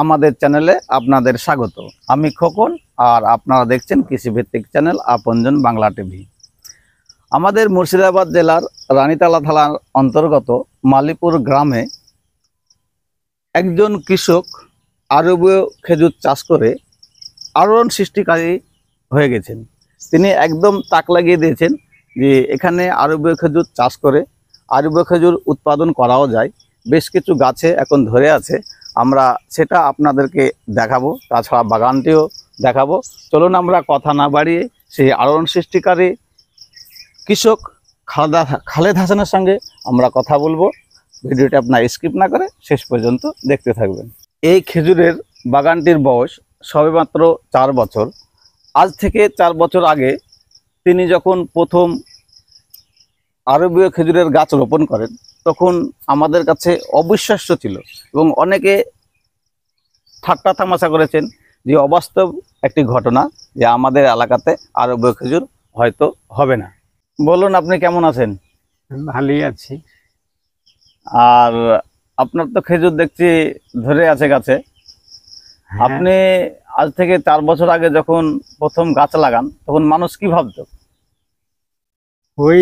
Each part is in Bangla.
আমাদের চ্যানেলে আপনাদের স্বাগত। আমি খোকন আর আপনারা দেখছেন কৃষিভিত্তিক চ্যানেল আপনজন বাংলা টিভি। আমাদের মুর্শিদাবাদ জেলার রানীতলা থানার অন্তর্গত মালিপুর গ্রামে একজন কৃষক আরবীয় খেজুর চাষ করে আলোড়ন সৃষ্টিকারী হয়ে গেছেন। তিনি একদম তাক লাগিয়ে দিয়েছেন যে এখানে আরবীয় খেজুর চাষ করে আরবীয় খেজুর উৎপাদন করাও যায়। বেশ কিছু গাছে এখন ধরে আছে, আমরা সেটা আপনাদেরকে দেখাবো, তাছাড়া বাগানটিও দেখাবো। চলুন আমরা কথা না বাড়িয়ে সেই আলোড়ন সৃষ্টিকারী কৃষক খালেদ হাসানের সঙ্গে আমরা কথা বলবো। ভিডিওটি আপনার স্কিপ না করে শেষ পর্যন্ত দেখতে থাকবেন। এই খেজুরের বাগানটির বয়স সবেমাত্র 4 বছর। আজ থেকে 4 বছর আগে তিনি যখন প্রথম আরবীয় খেজুরের গাছ রোপণ করেন তখন আমাদের কাছে অবিশ্বাস্য ছিল এবং অনেকে ঠাট্টা তামাশা করেছেন যে অবাস্তব একটি ঘটনা, যে আমাদের এলাকাতে আরবীয় খেজুর হয়তো হবে না। বলুন, আপনি কেমন আছেন? ভালোই আছি। আর আপনার তো খেজুর দেখছি ধরে আছে গাছে। হ্যাঁ, আপনি আজ থেকে 4 বছর আগে যখন প্রথম গাছ লাগান তখন মানুষ কি ভাবতো? ওই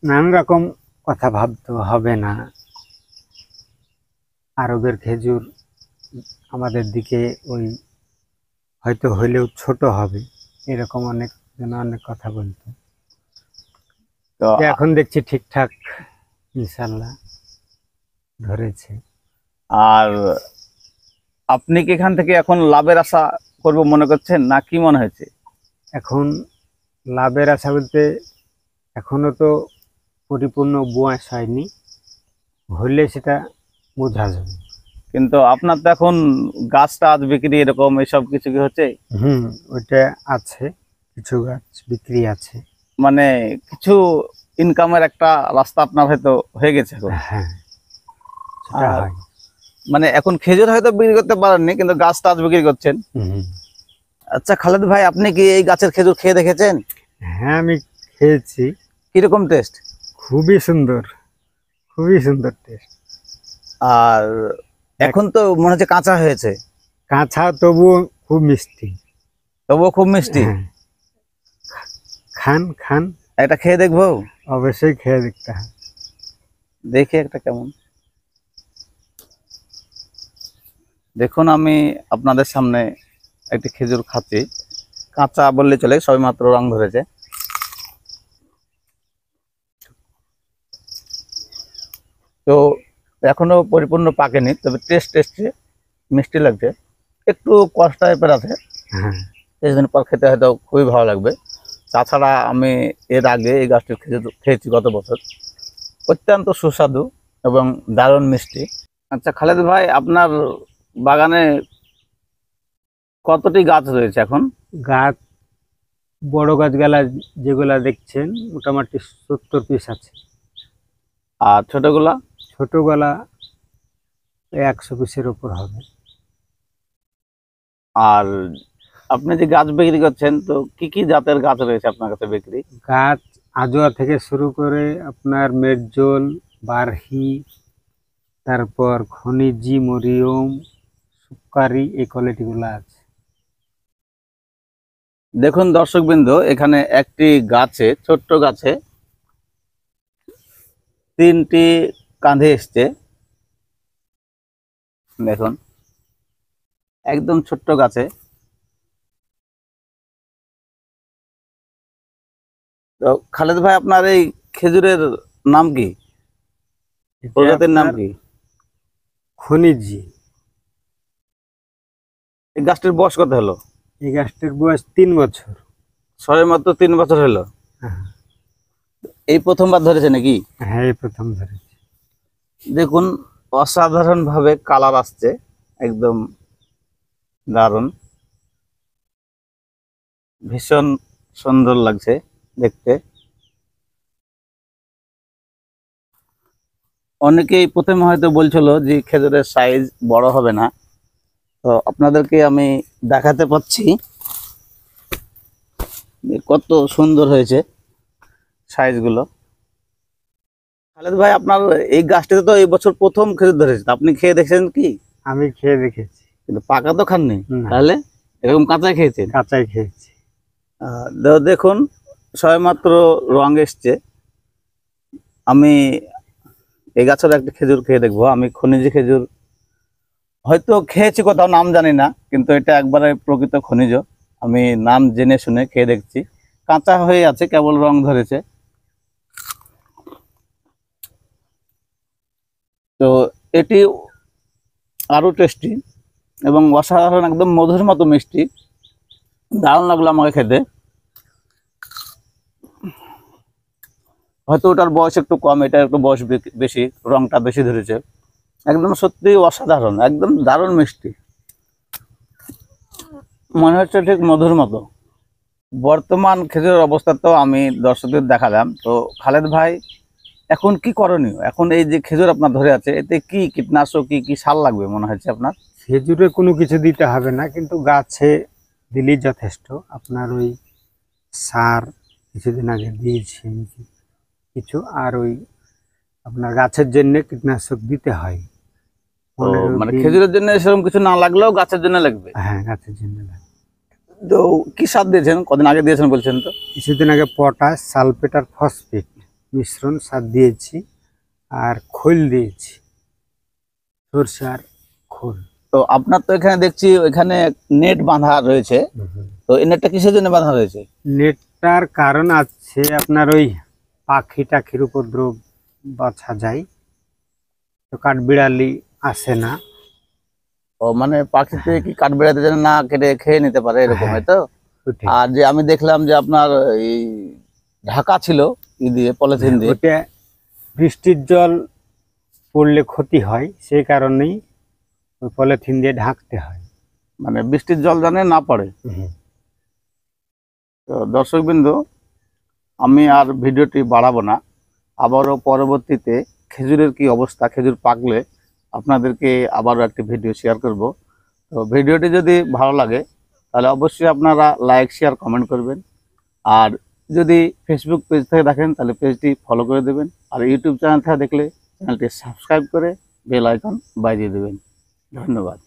নানান রকম কথা ভাবতে হবে না, আরবের খেজুর আমাদের দিকে ওই হয়তো হইলেও ছোট হবে, এরকম অনেক জন অনেক কথা বলতো। তো এখন দেখছি ঠিকঠাক ইনশাল্লাহ ধরেছে। আর আপনি কি এখান থেকে এখন লাভের আশা করব মনে করছেন, না কি মনে হয়েছে? এখন লাভের আশা বলতে এখনো তো পরিপূর্ণ বয়স হয়নি, হলে সেটা বোঝা যাবে। কিন্তু আপনার তো এখন গাছটা আজ বিক্রি এরকম এসব কিছু কি হচ্ছে? ওইটা আছে, কিছু গাছ বিক্রি আছে, মানে কিছু ইনকামের একটা রাস্তা আপনার হয়তো হয়ে গেছে এখন। হ্যাঁ সেটা আর হয়। মানে এখন খেজুর হয়তো বিক্রি করতে পারেননি, কিন্তু গাছ টাছ বিক্রি করছেন। আচ্ছা খালেদ ভাই, আপনি কি এই গাছের খেজুর খেয়ে দেখেছেন? হ্যাঁ আমি খেয়েছি, কিরকম টেস্ট? খুবই সুন্দর, খুবই সুন্দর টেস্ট। আর এখন তো মনে হচ্ছে কাঁচা হয়েছে, কাঁচা তবুও খুব মিষ্টি। তবুও খুব মিষ্টি। হ্যাঁ, খান খান, একটা খেয়ে দেখবো? অবশ্যই খেয়ে দেখতে হবে। দেখি একটা কেমন। দেখুন, আমি আপনাদের সামনে একটি খেজুর খাচ্ছি, কাঁচা বললে চলে, সবেমাত্র রং ধরেছে। তো এখনো পরিপূর্ণ পাকেনি, তবে টেস্টে মিষ্টি লাগছে, একটু কষ্ট টাইপের আছে। হ্যাঁ, কিছুদিন পর খেতে হয়তো খুবই ভালো লাগবে। তাছাড়া আমি এর আগে এই গাছটির খেজুর খেয়েছি গত বছর, অত্যন্ত সুস্বাদু এবং দারুণ মিষ্টি। আচ্ছা খালেদ ভাই, আপনার বাগানে কতটি গাছ রয়েছে এখন? গাছ বড় গাছগুলা যেগুলা দেখছেন মোটামুটি 70 পিস আছে, আর ছোটগুলা? ছোটগুলা 100 পিসের উপর হবে। আর আপনি যে গাছ বিক্রি করছেন, তো কি কি জাতের গাছ রয়েছে আপনার কাছে বিক্রি? গাছ আজোয়া থেকে শুরু করে আপনার মেরজল, বারহি, তারপর খনিজি, মরিয়ম, সুপারি, এই কোয়ালিটিগুলো আছে। দেখুন দর্শকবৃন্দ, এখানে একটি গাছে, ছোট্ট গাছে 3টি কাঁধে এসছে। দেখুন, একদম ছোট্ট গাছে। তো খালেদ ভাই, আপনার এই খেজুরের নাম কি, প্রজাতির নাম কি? খনিজি। এই গাছটির বয়স কত হলো? এই গাছটির বয়স 3 বছর। সবেমাত্র 3 বছর হলো। হ্যাঁ, এই প্রথমবার ধরেছে নাকি? হ্যাঁ এই প্রথম ধরেছি। দেখুন, অসাধারণ ভাবে কালার আসছে, একদম দারুণ, ভীষণ সুন্দর লাগছে দেখতে। অনেকেই প্রথমে হয়তো বলছিল যে খেজুরের সাইজ বড় হবে না, তো আপনাদেরকে আমি দেখাতে পাচ্ছি যে কত সুন্দর হয়েছে সাইজগুলো। খালেদ ভাই, আপনার এই গাছটিতে তো এই বছর প্রথম খেজুর ধরেছে, আপনি খেয়ে দেখেছেন কি? আমি খেয়ে দেখেছি। কিন্তু পাকা তো খাননি, না। তাহলে এরকম কাঁচা খেয়েছেন? কাঁচাই খেয়েছি। দেখুন সবেমাত্র রং এসছে। আমি এই গাছের একটা খেজুর খেয়ে দেখবো। আমি খনিজ খেজুর হয়তো খেয়েছি, কোথাও নাম জানি না, কিন্তু এটা একবারে প্রকৃত খনিজ। আমি নাম জেনে শুনে খেয়ে দেখছি। কাঁচা হয়ে আছে, কেবল রং ধরেছে। তো এটি আরো টেস্টি এবং অসাধারণ, একদম মধুর মতো মিষ্টি। দারুণ লাগলো আমাকে খেতে। হয়তো ওটার বয়স একটু কম, এটা একটু বয়স বেশি, রংটা বেশি ধরেছে। একদম সত্যি অসাধারণ, একদম দারুণ মিষ্টি, মনে হচ্ছে ঠিক মধুর মতো। বর্তমান খেজুরের অবস্থা তো আমি দর্শকদের দেখালাম। তো খালেদ ভাই, এখন কি করণীয়? এখন এই যে খেজুর আপনার ধরে আছে, এতে কি কীটনাশক, কি কি সার লাগবে মনে হচ্ছে আপনার? খেজুরে কোনো কিছু দিতে হবে না, কিন্তু গাছে দিলেই যথেষ্ট। আপনার ওই সার কিছুদিন আগে দিয়েছি আমি কিছু, আর ওই আপনার গাছের জন্য কীটনাশক দিতে হয়। তো মানে খেজুরের জন্য সেরকম কিছু না লাগলেও গাছের জন্য লাগবে? হ্যাঁ, গাছের জন্য লাগে। তো কি সার দিয়েছেন? কদিন আগে দিয়েছেন বলছেন তো? কিছুদিন আগে পটাশ, সালফেট আর ফসফেট মিশ্রণ সার দিয়েছি, আর খোল দিয়েছি, সরষার খোল। তো আপনার তো এখানে দেখছি এখানে নেট বাঁধা রয়েছে। তো এই নেটটা কিসের জন্য বাঁধা রয়েছে? নেটটার কারণ আছে আপনার ওই পাখি টাখির উপদ্রব বাছা যায়, তো কাঠবিড়ালি আসে না। ও মানে পাখিতে কি কাঠবিড়ালিতে যেন না কেটে খেয়ে নিতে পারে, এরকম হ্যাঁ, হয়তো। ওইটাই। আর যে আমি দেখলাম যে আপনার এই ঢাকা ছিল ই দিয়ে, পলিথিন দিয়ে। ওটা বৃষ্টির জল পড়লে ক্ষতি হয়, সেই কারণেই ওই পলিথিন দিয়ে ঢাকতে হয়, মানে বৃষ্টির জল জানে না পড়ে। তো দর্শকবৃন্দ, আমি আর ভিডিওটি বাড়াবো না। আবারও পরবর্তীতে খেজুরের কি অবস্থা, খেজুর পাকলে আপনাদেরকে আবারও একটি ভিডিও শেয়ার করব। তো ভিডিওটি যদি ভালো লাগে তাহলে অবশ্যই আপনারা লাইক, শেয়ার, কমেন্ট করবেন। আর যদি ফেসবুক পেজ থেকে দেখেন তাহলে পেজটি ফলো করে দেবেন। আর ইউটিউব চ্যানেল থেকে দেখলে চ্যানেলটি সাবস্ক্রাইব করে বেল আইকন বাজিয়ে দেবেন। ধন্যবাদ।